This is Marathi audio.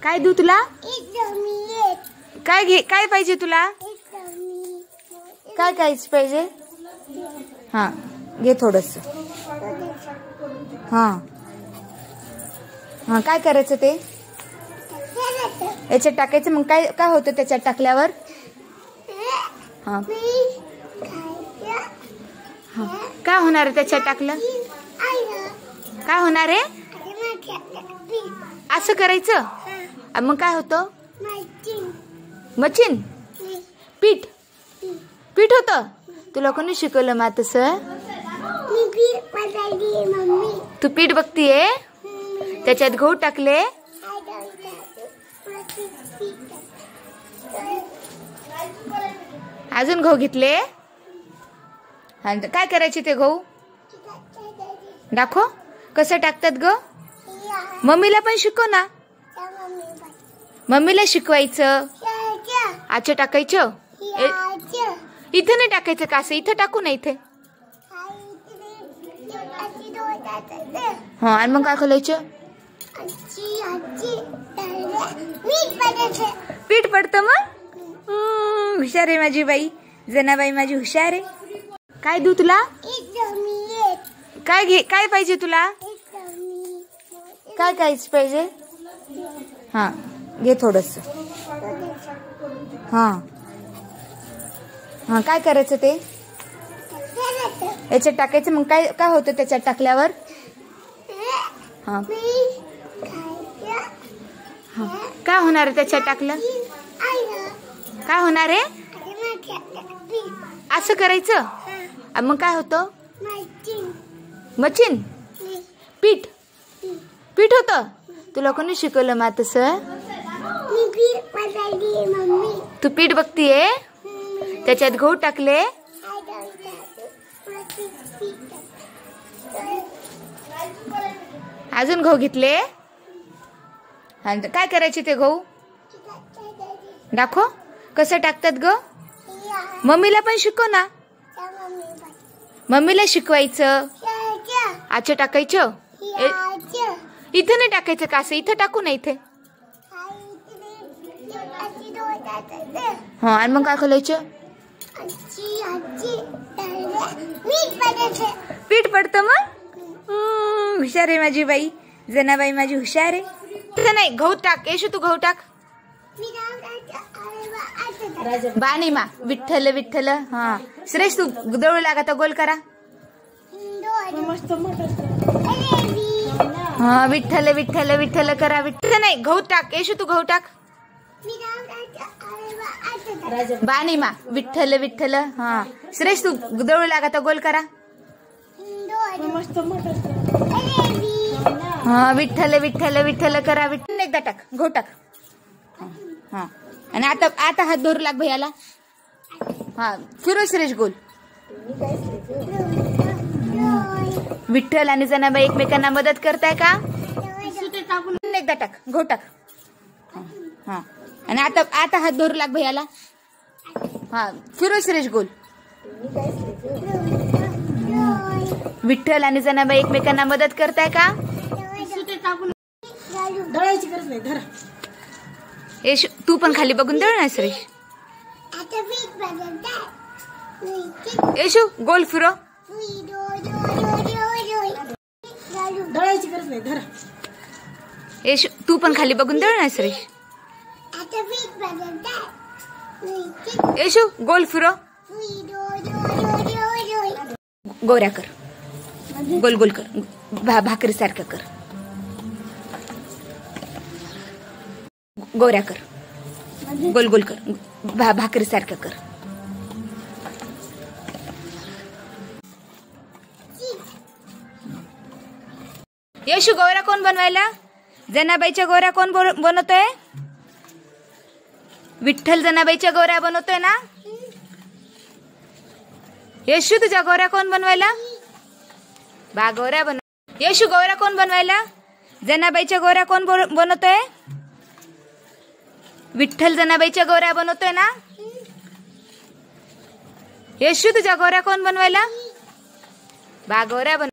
काय देऊ तुला? काय पाहिजे तुला? काय पाहिजे? हा घे थोडस. हा हा काय करायचं ते? याच्यात टाकायचं. मग काय काय होतं त्याच्यात टाकल्यावर? हा हा काय होणार आहे त्याच्यात टाकलं? काय होणार आहे? असं करायचं. मग काय होतं? मशीन पीठ पीठ होतं. तुला कोणी शिकवलं मा तसं? तू पीठ बघतीये. त्याच्यात गहू टाकले. अजून गहू घेतले. काय करायचे ते गहू? दाखव कसं टाकतात ग. मम्मीला पण शिकव ना. मम्मीला शिकवायचं. अच्छा टाकायचं. इथे नाही टाकायचं का? असं इथं टाकू ना. इथे हा. आणि मग काय खोलायचं? पीठ पडतं मग. हुशार आहे माझी बाई. जनाबाई माझी हुशार आहे. काय देऊ तुला? काय पाहिजे तुला? काय पाहिजे? हा घे थोडस. हा हा काय करायचं ते? याच्यात टाकायचं. मग काय काय होतं त्याच्यात टाकल्यावर? हा हा काय होणार आहे त्याच्यात टाकलं? काय होणार आहे? असं करायचं. मग काय होतं? मशीन पीठ पीठ होतं. तुला कोणी शिकवलं मा तसं? तू पीठ बघतीये. त्याच्यात गहू टाकले. अजून गहू घेतले. काय करायचे ते गहू? दाखव कसं टाकतात ग. मम्मीला पण शिकव ना. मम्मीला शिकवायचं. अच्छा टाकायचं. इथे नाही टाकायचं का? असं इथं टाकू ना. इथे हा. आणि मग काय खोलायचं? पीठ पडतं मग. हुशार आहे माझी बाई. जनाबाई माझी हुशार आहे. तसं नाही. गहू टाक. येशू तू गहू टाक. बाणी मा विठ्ठल विठ्ठल. हा श्रेष्ठ तू दळू लागा. तर गोल करा. हा विठ्ठल विठ्ठल विठ्ठल करा. विठ्ठल नाही. गहू टाक. येशू तू गहू टाक. बाणी मा विठ्ठल विठ्ठल. हा श्रेष्ठ तू दळू लागा. तर गोल करा. हा विठ्ठल विठ्ठल विठ्ठल करा. विठ्ठल एकदा टाक. गहू टाक. हा आणि आता हात धरू लाग भैयाला. हा फिरो श्रेष्ठ गोल. विठ्ठल आणि जनाबाई एकमेकांना मदत करताय का? एकदा टाक. गहू टाक. हा आणि आता हात धरू लाग भैयाला. हा फिरो श्रेष्ठ गोल. विठ्ठल आणि जनाबाई एकमेकांना मदत करताय का? दळायची गरज नाही. धरा. येशू तू पण खाली बघून दळ ना श्रेष. येशू गोल फिरो. दळायची गरज नाही. धरा. येशू तू पण खाली बघून दळ ना श्रेष. येशू गोल फिरो. गोऱ्या कर. गोल गोल कर. भाकरी सारखं कर. गोऱ्या कर. गोल गोल कर. भाकरी सारखं कर. येशू गोऱ्या कोण बनवायला? जनाबाईच्या गोऱ्या कोण बनवतोय? विठ्ठल जनाबाईच्या गोऱ्या बनवतोय ना. येशू तुझ्या गोऱ्या कोण बनवायला? बा गोऱ्या बनव. येशू गोऱ्या कोण बनवायला? जनाबाईच्या गोऱ्या कोण बनवतोय? विठ्ठल जनाबाईच्या गोऱ्या बनवतोय ना. येशू तुझ्या गोऱ्या कोण बनवायला? बा गोऱ्या बनव.